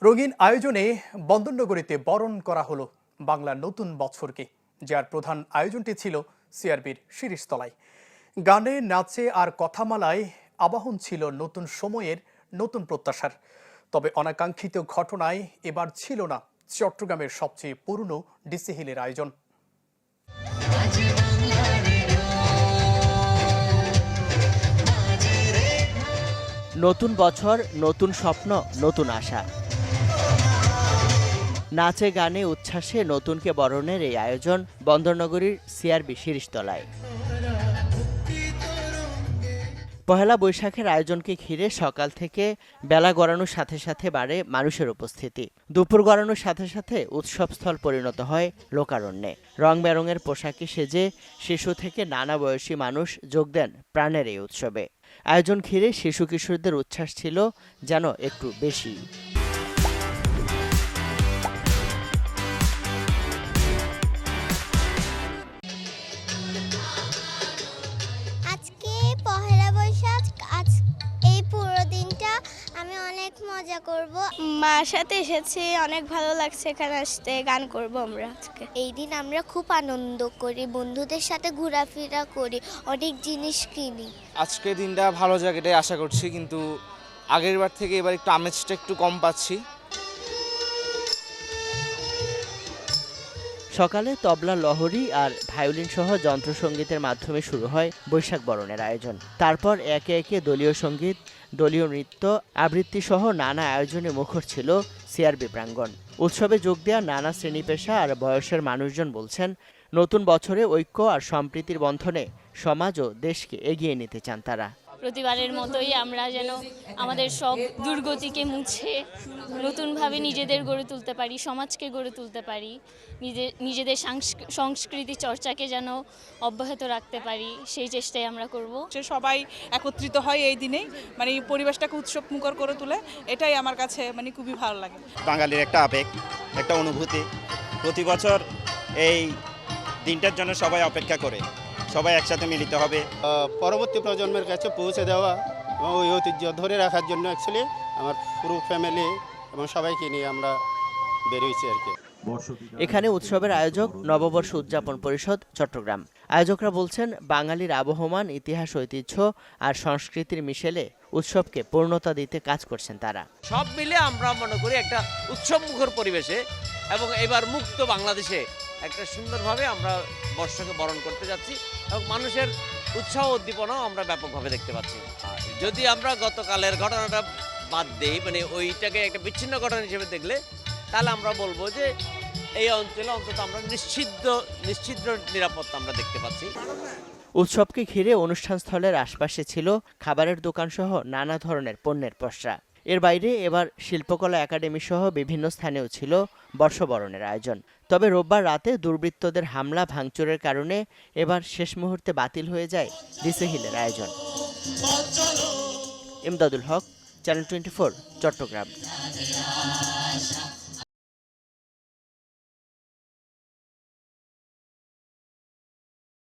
রঙিন আয়োজনে বন্দরনগরীতে বরণ করা হলো বাংলার নতুন বছরকে, যার প্রধান আয়োজনটি ছিল সিআরবির শিরিষতলায়। গানে, নাচে আর কথামালায় আবাহন ছিল নতুন সময়ের নতুন প্রত্যাশার। তবে অনাকাঙ্ক্ষিত ঘটনায় এবার ছিল না চট্টগ্রামের সবচেয়ে পুরনো ডিসি হিলের আয়োজন। নতুন বছর, নতুন স্বপ্ন, নতুন আশা। নাচে গানে উচ্ছ্বাসে নতুনকে বরণের এই আয়োজন বন্দরনগরীর সিআরবি শিরিষতলায়। পহেলা বৈশাখের আয়োজনকে ঘিরে সকাল থেকে বেলা গড়ানোর সাথে সাথে বাড়ে মানুষের উপস্থিতি। দুপুর গড়ানোর সাথে সাথে উৎসবস্থল পরিণত হয় লোকারণ্যে। রং বেরঙের পোশাকে সেজে শিশু থেকে নানা বয়সী মানুষ যোগ দেন প্রাণের এই উৎসবে। আয়োজন ঘিরে শিশু কিশোরদের উচ্ছ্বাস ছিল যেন একটু বেশি। আজকে পহেলা বৈশাখ, আজ এই পুরো দিনটা আমি অনেক মজা করব। মার সাথে এসেছি, অনেক ভালো লাগছে এখানে আসতে, গান করব আমরা আজকে। এই দিন আমরা খুব আনন্দ করি, বন্ধুদের সাথে ঘোরাফেরা করি, অনেক জিনিস কিনি। আজকের দিনটা ভালো জায়গাটাই আশা করছি, কিন্তু আগের বার থেকে এবার একটু আমেজটা একটু কম পাচ্ছি। সকালে তবলা, লহরী আর ভায়োলিন সহ যন্ত্রসঙ্গীতের মাধ্যমে শুরু হয় বৈশাখ বরণের আয়োজন। তারপর একে একে দলীয় সঙ্গীত, দলীয় নৃত্য, আবৃত্তি সহ নানা আয়োজনে মুখর ছিল সিআরবি প্রাঙ্গণ। উৎসবে যোগ দেওয়া নানা শ্রেণী পেশা আর বয়সের মানুষজন বলছেন, নতুন বছরে ঐক্য আর সম্প্রীতির বন্ধনে সমাজ ও দেশকে এগিয়ে নিতে চান তারা। প্রতিবারের মতোই আমরা যেন আমাদের সব দুর্গতিকে মুছে নতুনভাবে নিজেদের গড়ে তুলতে পারি, সমাজকে গড়ে তুলতে পারি, নিজেদের সংস্কৃতি চর্চাকে যেন অব্যাহত রাখতে পারি, সেই চেষ্টাই আমরা করব। সবাই একত্রিত হয় এই দিনেই, মানে পরিবেশটাকে উৎসব মুখর করে তোলে, এটাই আমার কাছে মানে খুবই ভালো লাগে। বাঙালির একটা আবেগ, একটা অনুভূতি। প্রতি বছর এই দিনটার জন্য সবাই অপেক্ষা করে, সবাই একসাথে মিলিত হবে। পরবর্তী প্রজন্মের কাছে পৌঁছে দেওয়া এবং ওই ঐতিহ্য ধরে রাখার জন্য অ্যাকচুয়ালি আমার পুরো ফ্যামিলি এবং সবাইকে নিয়ে আমরা বেরোইছি আর কি। এখানে উৎসবের আয়োজক নববর্ষ উদযাপন পরিষদ চট্টগ্রাম। আয়োজকরা বলছেন, বাঙালির আবহমান ইতিহাস, ঐতিহ্য আর সংস্কৃতির মিশেলে উৎসবকে পূর্ণতা দিতে কাজ করছেন তারা। সব মিলে আমরা মনে করি একটা উৎসব মুখর পরিবেশে এবং এবার মুক্ত বাংলাদেশে একটা সুন্দরভাবে আমরা বর্ষকে বরণ করতে যাচ্ছি এবং মানুষের উৎসাহ উদ্দীপনাও আমরা ব্যাপকভাবে দেখতে পাচ্ছি। যদি আমরা গতকালের ঘটনাটা বাদ দিই, মানে ওইটাকে একটা বিচ্ছিন্ন ঘটনা হিসেবে দেখলে, তাহলে আমরা বলবো যে এই অঞ্চলে অন্তত আমরা নিশ্চিত নিরাপত্তা আমরা দেখতে পাচ্ছি। উৎসবকে ঘিরে অনুষ্ঠানস্থলের আশপাশে ছিল খাবারের দোকান সহ নানা ধরনের পণ্যের পসরা। এর বাইরে এবার শিল্পকলা একাডেমি সহ বিভিন্ন স্থানেও ছিল বর্ষবরণের আয়োজন। তবে রোববার রাতে দুর্বৃত্তদের হামলা ভাঙচুরের কারণে এবার শেষ মুহূর্তে বাতিল হয়ে যায় ডিসি হিলের আয়োজন। ইমদাদুল হক, চ্যানেল 24, চট্টগ্রাম।